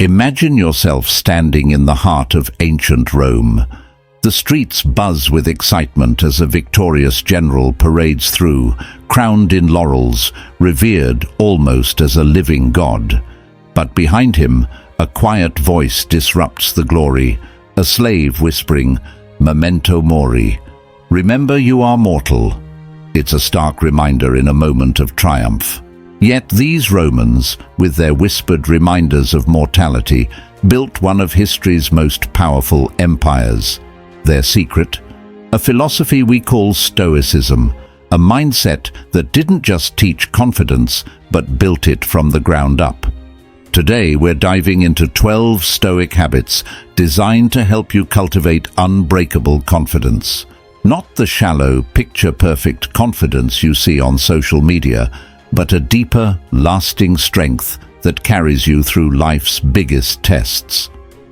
Imagine yourself standing in the heart of ancient Rome. The streets buzz with excitement as a victorious general parades through, crowned in laurels, revered almost as a living god. But behind him, a quiet voice disrupts the glory, a slave whispering, "Memento mori." Remember, you are mortal. It's a stark reminder in a moment of triumph. Yet these Romans, with their whispered reminders of mortality, built one of history's most powerful empires. Their secret? A philosophy we call Stoicism, a mindset that didn't just teach confidence, but built it from the ground up. Today, we're diving into 12 Stoic habits designed to help you cultivate unbreakable confidence. Not the shallow, picture-perfect confidence you see on social media, but a deeper, lasting strength that carries you through life's biggest tests.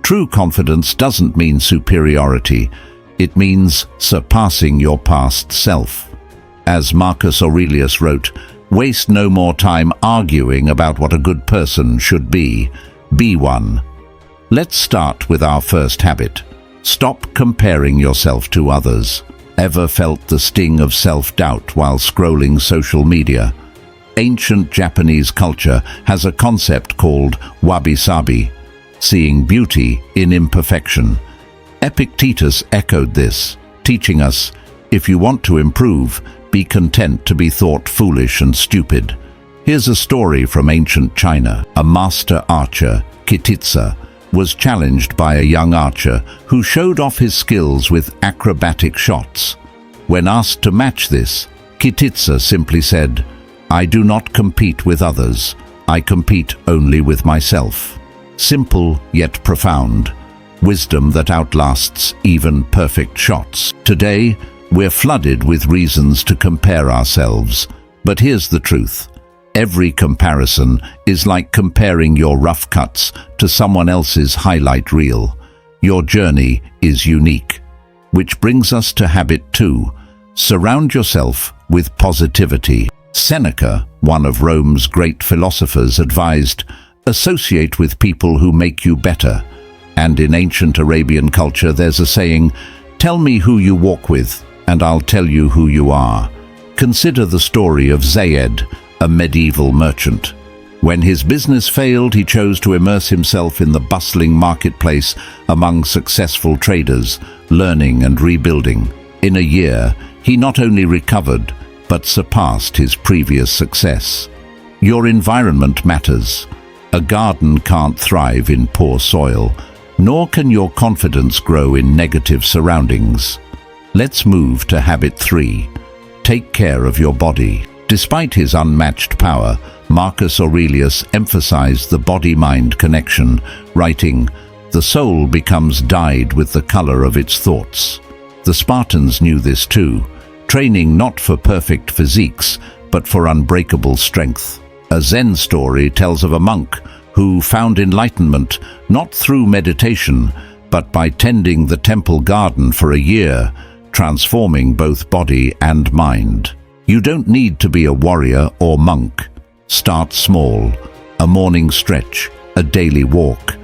True confidence doesn't mean superiority. It means surpassing your past self. As Marcus Aurelius wrote, "Waste no more time arguing about what a good person should be. Be one." Let's start with our first habit. Stop comparing yourself to others. Ever felt the sting of self-doubt while scrolling social media? Ancient Japanese culture has a concept called wabi-sabi, seeing beauty in imperfection. Epictetus echoed this, teaching us, if you want to improve, be content to be thought foolish and stupid. Here's a story from ancient China. A master archer, Kititsa, was challenged by a young archer who showed off his skills with acrobatic shots. When asked to match this, Kititsa simply said, "I do not compete with others. I compete only with myself." Simple yet profound. Wisdom that outlasts even perfect shots. Today, we're flooded with reasons to compare ourselves. But here's the truth. Every comparison is like comparing your rough cuts to someone else's highlight reel. Your journey is unique. Which brings us to habit 2. Surround yourself with positivity. Seneca, one of Rome's great philosophers, advised, "Associate with people who make you better." And in ancient Arabian culture, there's a saying, "Tell me who you walk with, and I'll tell you who you are." Consider the story of Zayed, a medieval merchant. When his business failed, he chose to immerse himself in the bustling marketplace among successful traders, learning and rebuilding. In a year, he not only recovered, but surpassed his previous success. Your environment matters. A garden can't thrive in poor soil, nor can your confidence grow in negative surroundings. Let's move to habit 3. Take care of your body. Despite his unmatched power, Marcus Aurelius emphasized the body-mind connection, writing, "The soul becomes dyed with the color of its thoughts." The Spartans knew this too, training not for perfect physiques, but for unbreakable strength. A Zen story tells of a monk who found enlightenment not through meditation, but by tending the temple garden for a year, transforming both body and mind. You don't need to be a warrior or monk. Start small. A morning stretch, a daily walk.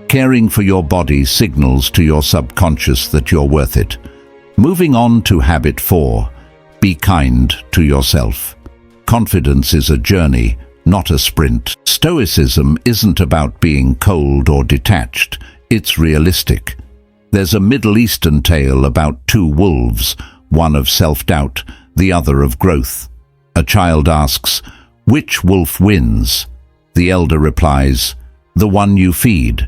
Caring for your body signals to your subconscious that you're worth it. Moving on to habit 4. Be kind to yourself. Confidence is a journey, not a sprint. Stoicism isn't about being cold or detached. It's realistic. There's a Middle Eastern tale about two wolves, one of self-doubt, the other of growth. A child asks, "Which wolf wins?" The elder replies, "The one you feed."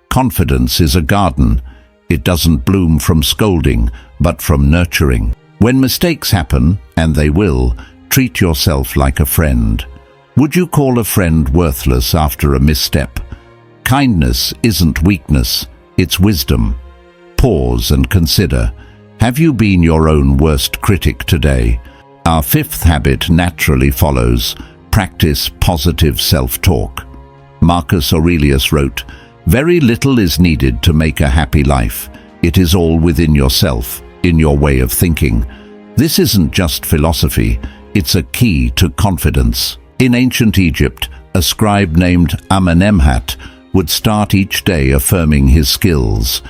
Confidence is a garden. It doesn't bloom from scolding, but from nurturing. When mistakes happen, and they will, treat yourself like a friend. Would you call a friend worthless after a misstep? Kindness isn't weakness, it's wisdom. Pause and consider. Have you been your own worst critic today? Our 5th habit naturally follows. Practice positive self-talk. Marcus Aurelius wrote, "Very little is needed to make a happy life. It is all within yourself, in your way of thinking." This isn't just philosophy, it's a key to confidence. In ancient Egypt, a scribe named Amenemhat would start each day affirming his skills.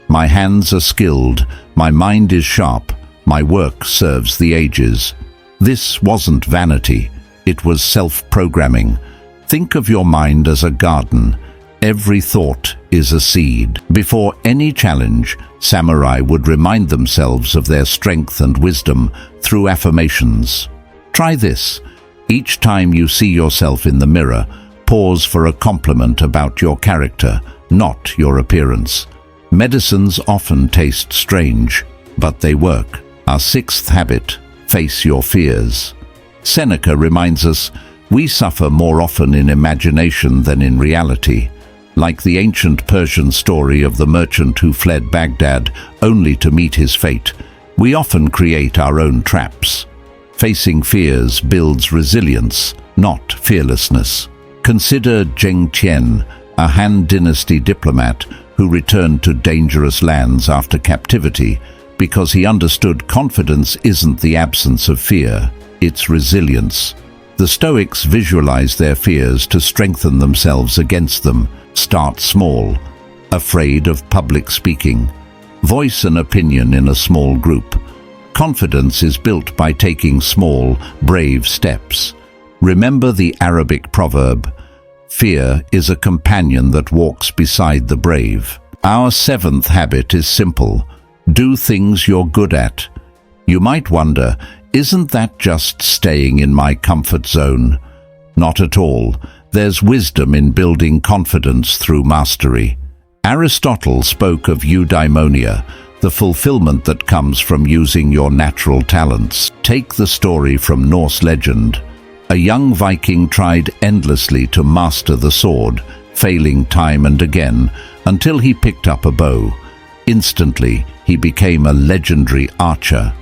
My hands are skilled, my mind is sharp, my work serves the ages. This wasn't vanity, it was self-programming. Think of your mind as a garden. Every thought is a seed. Before any challenge, samurai would remind themselves of their strength and wisdom through affirmations. Try this. Each time you see yourself in the mirror, pause for a compliment about your character, not your appearance. Medicines often taste strange, but they work. Our sixth habit, face your fears. Seneca reminds us, we suffer more often in imagination than in reality. Like the ancient Persian story of the merchant who fled Baghdad only to meet his fate, we often create our own traps. Facing fears builds resilience, not fearlessness. Consider Zheng Tian, a Han Dynasty diplomat who returned to dangerous lands after captivity because he understood confidence isn't the absence of fear, it's resilience. The Stoics visualize their fears to strengthen themselves against them. Start small. Afraid of public speaking? Voice an opinion in a small group. Confidence is built by taking small, brave steps. Remember the Arabic proverb, fear is a companion that walks beside the brave. Our seventh habit is simple. Do things you're good at. You might wonder, isn't that just staying in my comfort zone? Not at all. There's wisdom in building confidence through mastery. Aristotle spoke of eudaimonia, the fulfillment that comes from using your natural talents. Take the story from Norse legend. A young Viking tried endlessly to master the sword, failing time and again, until he picked up a bow. Instantly, he became a legendary archer.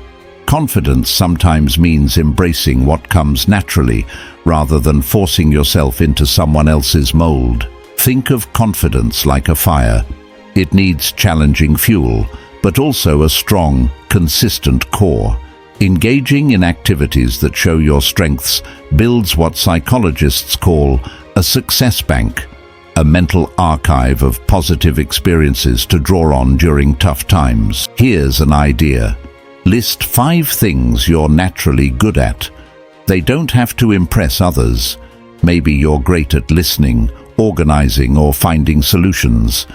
Confidence sometimes means embracing what comes naturally, rather than forcing yourself into someone else's mold. Think of confidence like a fire. It needs challenging fuel, but also a strong, consistent core. Engaging in activities that show your strengths builds what psychologists call a success bank, a mental archive of positive experiences to draw on during tough times. Here's an idea. List 5 things you're naturally good at. They don't have to impress others. Maybe you're great at listening, organizing, or finding solutions.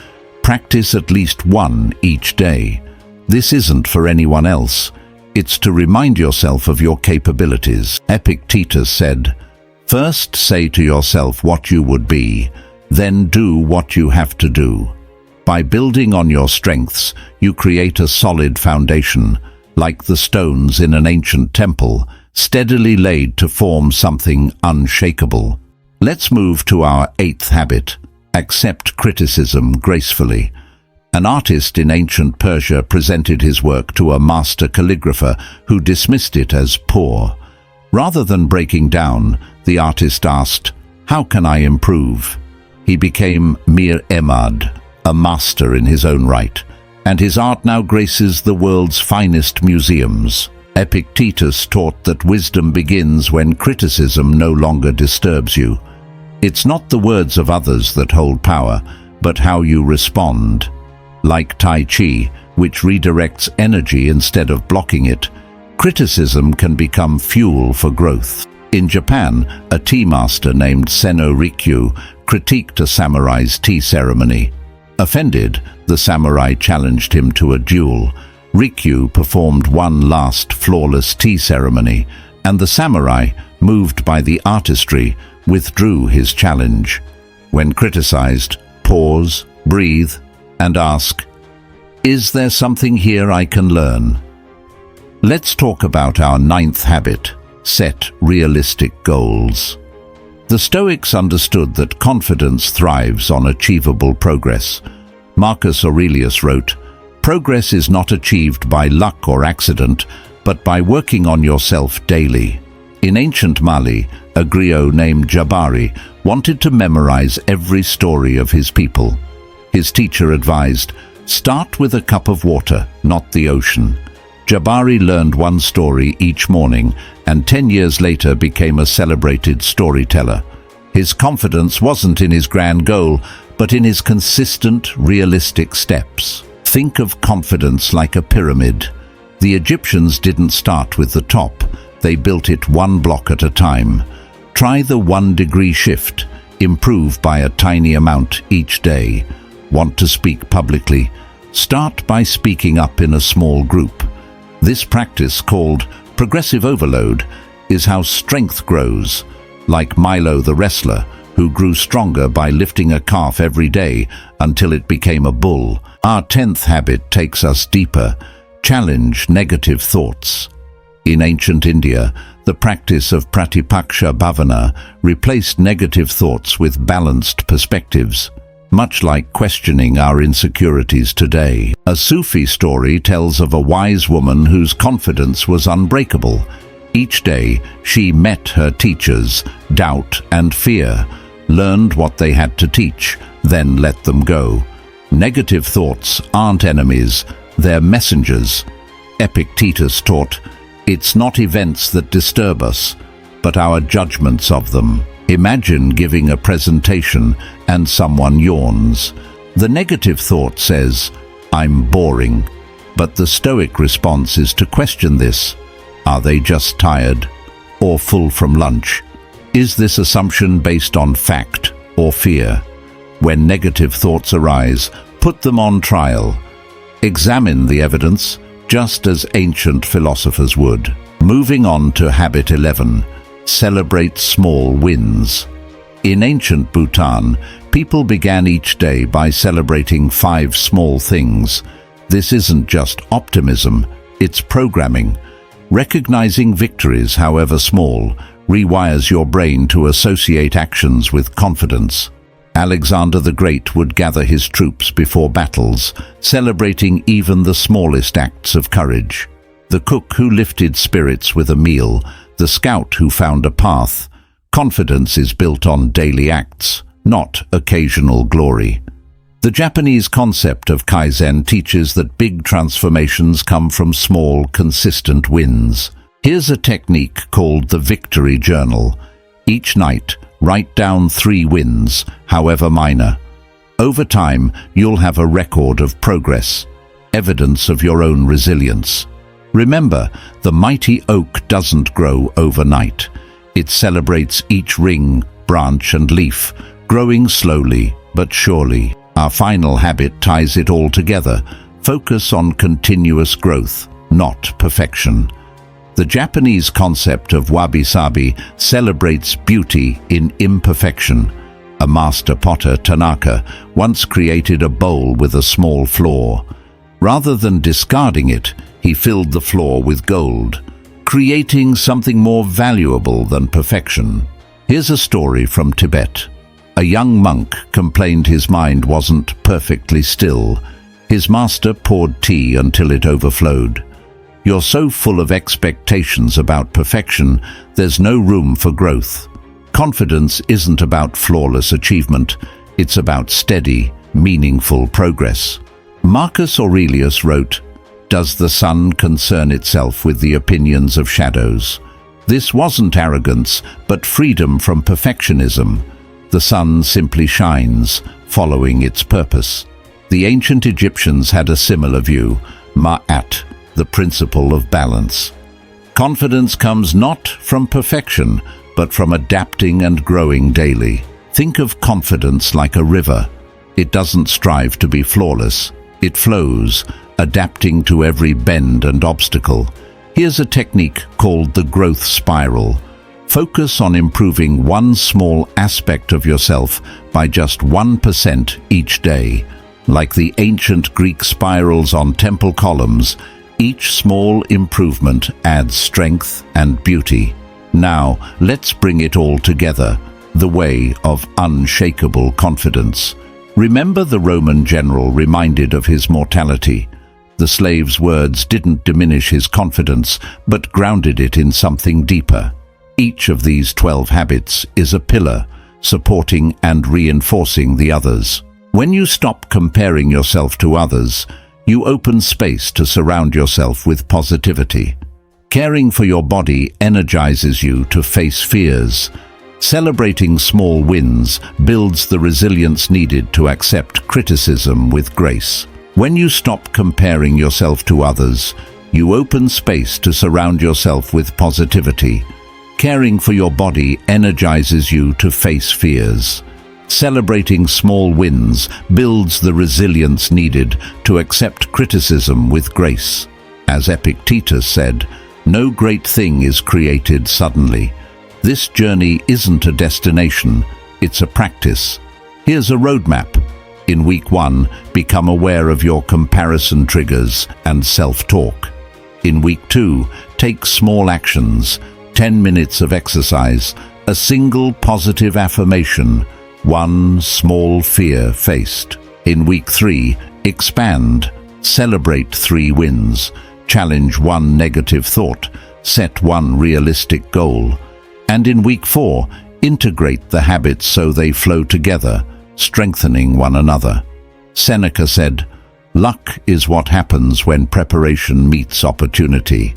Practice at least one each day. This isn't for anyone else. It's to remind yourself of your capabilities. Epictetus said, "First say to yourself what you would be, then do what you have to do." By building on your strengths, you create a solid foundation, like the stones in an ancient temple, steadily laid to form something unshakable. Let's move to our 8th habit, accept criticism gracefully. An artist in ancient Persia presented his work to a master calligrapher who dismissed it as poor. Rather than breaking down, the artist asked, "How can I improve?" He became Mir Emad, a master in his own right, and his art now graces the world's finest museums. Epictetus taught that wisdom begins when criticism no longer disturbs you. It's not the words of others that hold power, but how you respond. Like Tai Chi, which redirects energy instead of blocking it, criticism can become fuel for growth. In Japan, a tea master named Seno Rikyu critiqued a samurai's tea ceremony. Offended, the samurai challenged him to a duel. Rikyu performed one last flawless tea ceremony, and the samurai, moved by the artistry, withdrew his challenge. When criticized, pause, breathe, and ask, "Is there something here I can learn?" Let's talk about our 9th habit, set realistic goals. The Stoics understood that confidence thrives on achievable progress. Marcus Aurelius wrote, "Progress is not achieved by luck or accident, but by working on yourself daily." In ancient Mali, a griot named Jabari wanted to memorize every story of his people. His teacher advised, "Start with a cup of water, not the ocean." Jabari learned one story each morning, and 10 years later became a celebrated storyteller. His confidence wasn't in his grand goal, but in his consistent, realistic steps. Think of confidence like a pyramid. The Egyptians didn't start with the top, they built it one block at a time. Try the 1-degree shift, improve by a tiny amount each day. Want to speak publicly? Start by speaking up in a small group. This practice, called progressive overload, is how strength grows, like Milo the wrestler, who grew stronger by lifting a calf every day until it became a bull. Our 10th habit takes us deeper. Challenge negative thoughts. In ancient India, the practice of Pratipaksha Bhavana replaced negative thoughts with balanced perspectives, much like questioning our insecurities today. A Sufi story tells of a wise woman whose confidence was unbreakable. Each day, she met her teachers, doubt and fear, learned what they had to teach, then let them go. Negative thoughts aren't enemies, they're messengers. Epictetus taught, "It's not events that disturb us, but our judgments of them." Imagine giving a presentation and someone yawns. The negative thought says, "I'm boring." But the Stoic response is to question this. Are they just tired or full from lunch? Is this assumption based on fact or fear? When negative thoughts arise, put them on trial. Examine the evidence, just as ancient philosophers would. Moving on to habit 11, celebrate small wins. In ancient Bhutan, people began each day by celebrating 5 small things. This isn't just optimism, it's programming. Recognizing victories, however small, rewires your brain to associate actions with confidence. Alexander the Great would gather his troops before battles, celebrating even the smallest acts of courage. The cook who lifted spirits with a meal, the scout who found a path. Confidence is built on daily acts, not occasional glory. The Japanese concept of Kaizen teaches that big transformations come from small, consistent wins. Here's a technique called the Victory Journal. Each night, write down 3 wins, however minor. Over time, you'll have a record of progress, evidence of your own resilience. Remember, the mighty oak doesn't grow overnight. It celebrates each ring, branch and leaf, growing slowly but surely. Our final habit ties it all together. Focus on continuous growth, not perfection. The Japanese concept of wabi-sabi celebrates beauty in imperfection. A master potter, Tanaka, once created a bowl with a small flaw. Rather than discarding it, he filled the flaw with gold, creating something more valuable than perfection. Here's a story from Tibet. A young monk complained his mind wasn't perfectly still. His master poured tea until it overflowed. You're so full of expectations about perfection, there's no room for growth. Confidence isn't about flawless achievement, it's about steady, meaningful progress. Marcus Aurelius wrote, "Does the sun concern itself with the opinions of shadows?" This wasn't arrogance, but freedom from perfectionism. The sun simply shines, following its purpose. The ancient Egyptians had a similar view, ma'at, the principle of balance. Confidence comes not from perfection, but from adapting and growing daily. Think of confidence like a river. It doesn't strive to be flawless. It flows, adapting to every bend and obstacle. Here's a technique called the growth spiral. Focus on improving one small aspect of yourself by just 1% each day. Like the ancient Greek spirals on temple columns, each small improvement adds strength and beauty. Now, let's bring it all together, the way of unshakable confidence. Remember the Roman general reminded of his mortality. The slave's words didn't diminish his confidence, but grounded it in something deeper. Each of these 12 habits is a pillar, supporting and reinforcing the others. When you stop comparing yourself to others, you open space to surround yourself with positivity. Caring for your body energizes you to face fears. Celebrating small wins builds the resilience needed to accept criticism with grace. When you stop comparing yourself to others, you open space to surround yourself with positivity. Caring for your body energizes you to face fears. Celebrating small wins builds the resilience needed to accept criticism with grace. As Epictetus said, "No great thing is created suddenly." This journey isn't a destination, it's a practice. Here's a roadmap. In week 1, become aware of your comparison triggers and self-talk. In week 2, take small actions, 10 minutes of exercise, a single positive affirmation, one small fear faced. In week 3, expand, celebrate 3 wins, challenge 1 negative thought, set 1 realistic goal. And in week 4, integrate the habits so they flow together, strengthening one another. Seneca said, "Luck is what happens when preparation meets opportunity."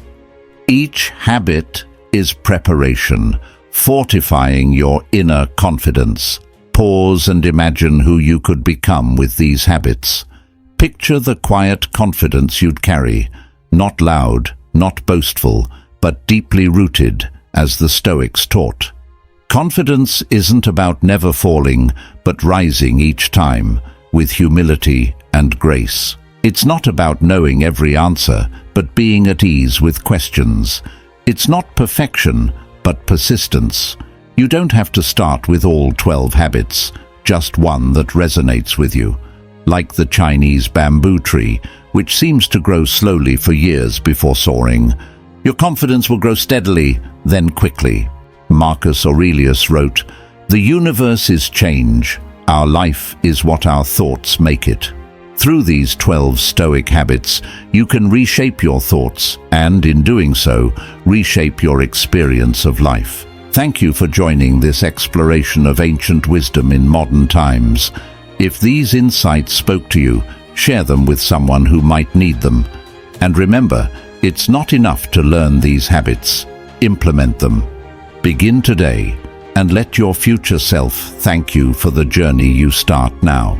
Each habit is preparation, fortifying your inner confidence. Pause and imagine who you could become with these habits. Picture the quiet confidence you'd carry, not loud, not boastful, but deeply rooted, as the Stoics taught. Confidence isn't about never falling, but rising each time, with humility and grace. It's not about knowing every answer, but being at ease with questions. It's not perfection, but persistence. You don't have to start with all 12 habits, just one that resonates with you. Like the Chinese bamboo tree, which seems to grow slowly for years before soaring. Your confidence will grow steadily, then quickly. Marcus Aurelius wrote, "The universe is change. Our life is what our thoughts make it." Through these 12 Stoic habits, you can reshape your thoughts and, in doing so, reshape your experience of life. Thank you for joining this exploration of ancient wisdom in modern times. If these insights spoke to you, share them with someone who might need them. And remember, it's not enough to learn these habits. Implement them. Begin today, and let your future self thank you for the journey you start now.